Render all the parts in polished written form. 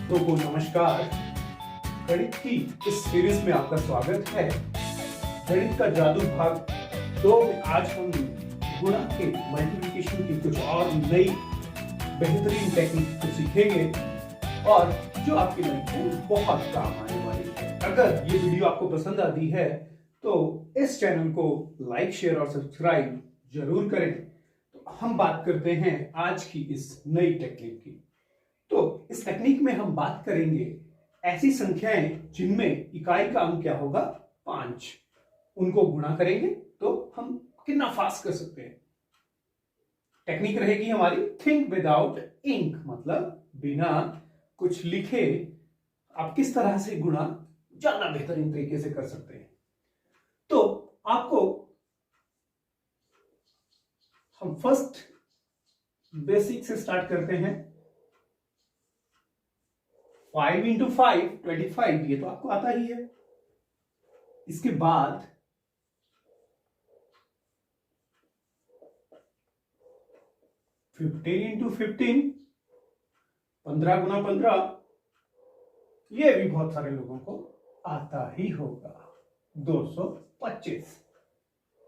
दोस्तों को नमस्कार। गणित की इस सीरीज में आपका स्वागत है। गणित का जादू भाग 2 में आज हम गुणा के मल्टीप्लिकेशन की कुछ और नई बेहतरीन टेक्निक को सीखेंगे और जो आपकी लाइफ में बहुत काम आने वाली है। अगर ये वीडियो आपको पसंद आती है तो इस चैनल को लाइक, शेयर और सब्सक्राइब जरूर करें। तो हम बात करते हैं आज की इस नई टेक्निक की। तो इस टेक्निक में हम बात करेंगे ऐसी संख्याएं जिनमें इकाई का अंक क्या होगा 5, उनको गुणा करेंगे तो हम कितना फास्ट कर सकते हैं। टेक्निक रहेगी हमारी थिंक विदाउट इंक, मतलब बिना कुछ लिखे आप किस तरह से गुणा ज्यादा बेहतरीन तरीके से कर सकते हैं। तो आपको हम फर्स्ट बेसिक से स्टार्ट करते हैं। 5 इंटू 5 25, ये तो आपको आता ही है। इसके बाद 15 इंटू 15, 15 गुना 15, ये भी बहुत सारे लोगों को आता ही होगा, 225।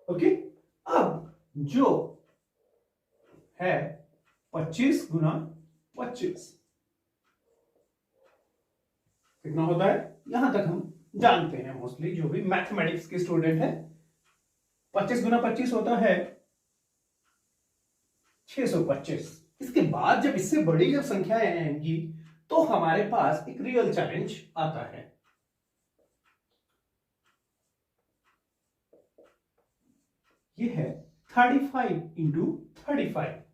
ओके, अब जो है 25 गुना 25 कितना होता है, यहां तक हम जानते हैं। मोस्टली जो भी मैथमेटिक्स के स्टूडेंट है, 25 गुना 25 होता है 625। इसके बाद जब इससे बड़ी जब संख्याएं आएंगी तो हमारे पास एक रियल चैलेंज आता है। ये है 35 इंटू 35।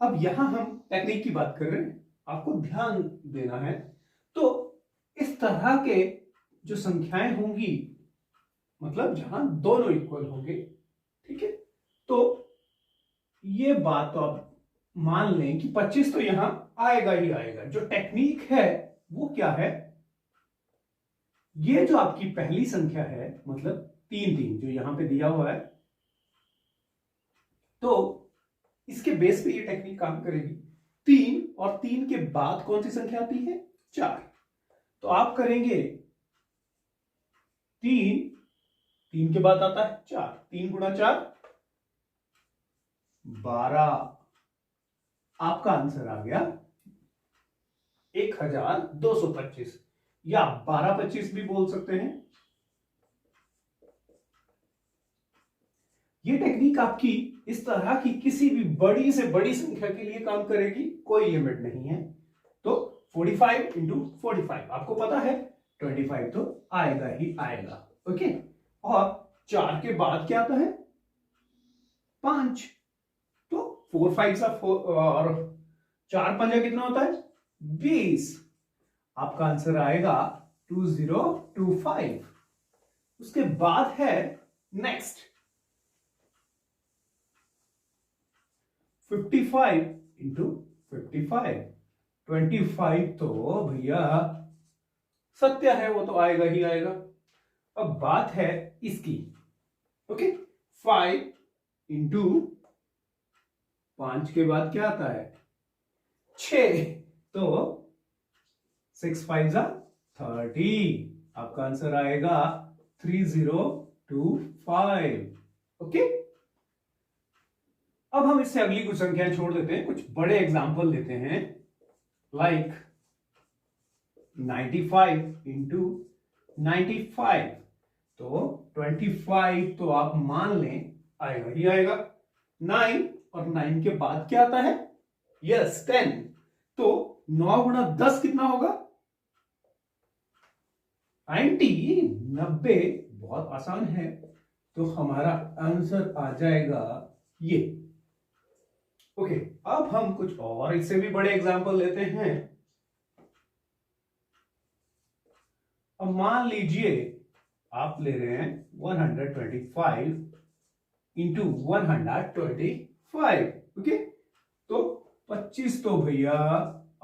अब यहां हम टेक्निक की बात कर रहे हैं, आपको ध्यान देना है। तो इस तरह के जो संख्याएं होंगी, मतलब जहां दोनों इक्वल होंगे, ठीक है, तो ये बात तो आप मान लें कि 25 तो यहां आएगा ही आएगा। जो टेक्निक है वो क्या है, ये जो आपकी पहली संख्या है, मतलब 3 जो यहां पे दिया हुआ है, तो इसके बेस पे ये टेक्निक काम करेगी। 3 और 3 के बाद कौन सी संख्या आती है, 4। तो आप करेंगे 3 के बाद आता है 4, 3 गुणा 4 12। आपका आंसर आ गया 1225, या 1225 भी बोल सकते हैं। ये टेक्निक आपकी इस तरह की किसी भी बड़ी से बड़ी संख्या के लिए काम करेगी, कोई लिमिट नहीं है। तो 45 इंटू 45, आपको पता है 25 तो आएगा ही आएगा। ओके, और 4 के बाद क्या आता है 5, तो 4 5 और 4 5 कितना होता है 20। आपका आंसर आएगा 2025। उसके बाद है नेक्स्ट 55 इंटू 55, 25 तो भैया सत्य है, वो तो आएगा ही आएगा। अब बात है इसकी, ओके, 5 इंटू 5 के बाद क्या आता है 6, तो 6 5 30। आपका आंसर आएगा 3025। ओके, अब हम इससे अगली कुछ संख्याएं छोड़ देते हैं, कुछ बड़े एग्जाम्पल लेते हैं। लाइक 95 इंटू 95, तो 25 तो आप मान लें आएगा ही आएगा। 9 और 9 के बाद क्या आता है, यस 10, तो 9 गुणा 10 कितना होगा 90। बहुत आसान है, तो हमारा आंसर आ जाएगा ये। ओके, अब हम कुछ और इससे भी बड़े एग्जाम्पल लेते हैं। अब मान लीजिए आप ले रहे हैं 125 इंटू 125। ओके, तो 25 तो भैया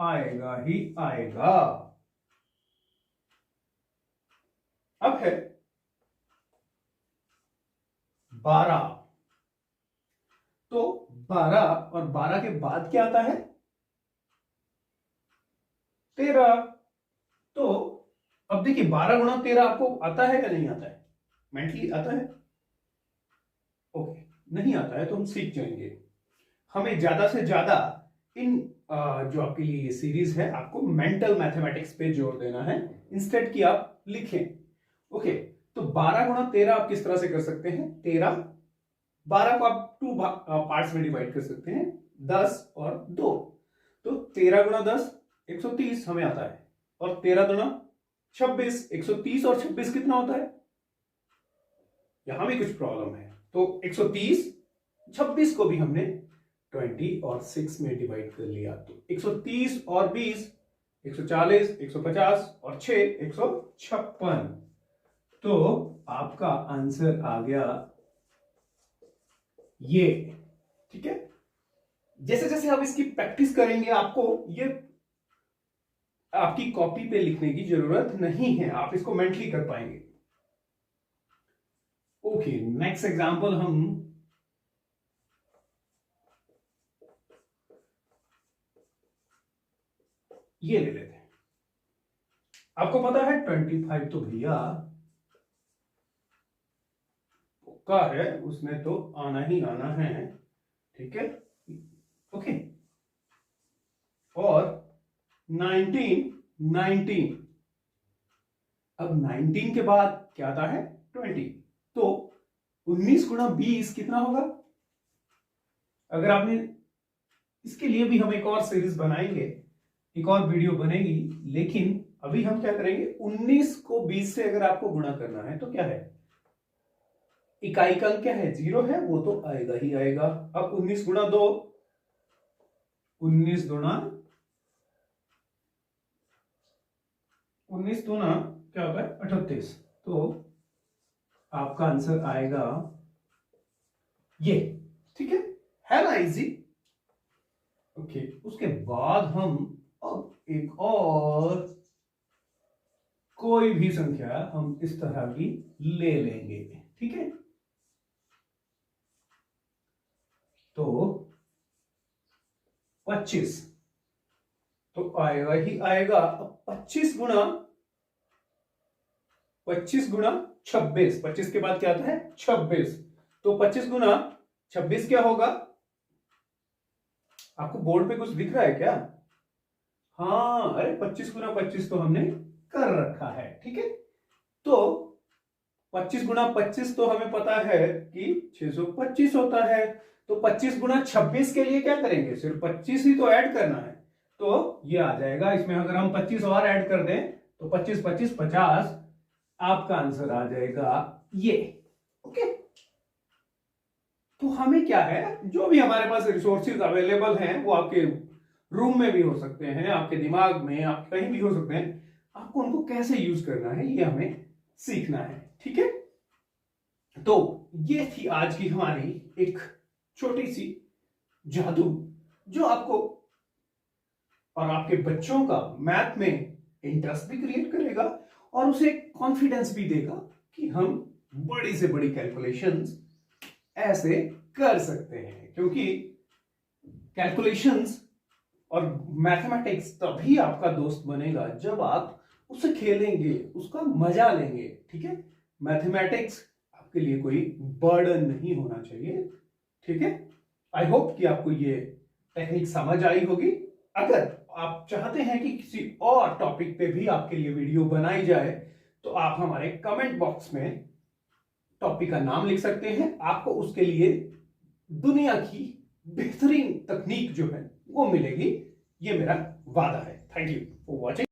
आएगा ही आएगा। अब है 12, तो 12 और 12 के बाद क्या आता है 13। तो अब देखिए 12 गुणा 13 आपको आता है या नहीं आता है? मेंटली आता है? ओके, नहीं आता है तो हम सीख जाएंगे। हमें ज्यादा से ज्यादा इन जो आपके लिए ये सीरीज है आपको मेंटल मैथमेटिक्स पे जोर देना है, इंस्टेड कि आप लिखें। ओके, तो 12 गुणा 13 आप किस तरह से कर सकते हैं? 12 को आप 2 पार्ट्स में डिवाइड कर सकते हैं, 10 और 2। तो 13 गुणा 10 130 हमें आता है, और 13 गुणा 26 130, और 26 कितना होता है? यहां भी कुछ प्रॉब्लम है। तो 130, 26 को भी हमने 20 और 6 में डिवाइड कर लिया, तो 130 और 20 140, 150 और 6 156। तो आपका आंसर आ गया ये। ठीक है, जैसे जैसे आप इसकी प्रैक्टिस करेंगे आपको ये आपकी कॉपी पे लिखने की जरूरत नहीं है, आप इसको मेंटली कर पाएंगे। ओके, नेक्स्ट एग्जांपल हम ये ले लेते हैं। आपको पता है 25 तो भैया का है, उसमें तो आना ही आना है। ठीक है, ओके, और 19 अब 19 के बाद क्या आता है? 20। तो 19 गुणा 20 कितना होगा? अगर आपने इसके लिए भी हम एक और सीरीज बनाएंगे, एक और वीडियो बनेगी, लेकिन अभी हम क्या करेंगे, 19 को 20 से अगर आपको गुणा करना है तो क्या है? इकाई का अंक क्या है? 0 है, वो तो आएगा ही आएगा। अब 19 गुणा 2, 19 गुणा क्या होता है? 38। तो आपका आंसर आएगा ये। ठीक है ना, इजी। ओके, उसके बाद हम अब एक और कोई भी संख्या हम इस तरह की ले लेंगे। ठीक है, तो 25 तो आएगा ही आएगा। अब 25 गुणा 26, 25 के बाद क्या आता है? 26। तो 25 गुणा 26 क्या होगा? आपको बोर्ड पे कुछ दिख रहा है क्या? हाँ, अरे 25 गुणा 25 तो हमने कर रखा है। ठीक है, तो 25 गुणा 25 तो हमें पता है कि 625 होता है। तो 25 गुणा 26 के लिए क्या करेंगे? सिर्फ 25 ही तो ऐड करना है, तो ये आ जाएगा। इसमें अगर हम 25 और ऐड कर दें तो 25 25 50, आपका आंसर आ जाएगा ये। ओके, तो हमें क्या है, जो भी हमारे पास रिसोर्सेज अवेलेबल हैं वो आपके रूम में भी हो सकते हैं, आपके दिमाग में, आप कहीं भी हो सकते हैं, आपको उनको कैसे यूज करना है ये हमें सीखना है। ठीक है, तो ये थी आज की हमारी एक छोटी सी जादू, जो आपको और आपके बच्चों का मैथ में इंटरेस्ट भी क्रिएट करेगा और उसे कॉन्फिडेंस भी देगा कि हम बड़ी से बड़ी कैलकुलेशंस ऐसे कर सकते हैं। क्योंकि कैलकुलेशंस और मैथमेटिक्स तभी आपका दोस्त बनेगा जब आप उसे खेलेंगे, उसका मजा लेंगे। ठीक है, मैथमेटिक्स आपके लिए कोई बर्डन नहीं होना चाहिए। ठीक है, आई होप कि आपको ये टेक्निक समझ आई होगी। अगर आप चाहते हैं कि किसी और टॉपिक पे भी आपके लिए वीडियो बनाई जाए तो आप हमारे कमेंट बॉक्स में टॉपिक का नाम लिख सकते हैं। आपको उसके लिए दुनिया की बेहतरीन तकनीक जो है वो मिलेगी, ये मेरा वादा है। Thank you for watching.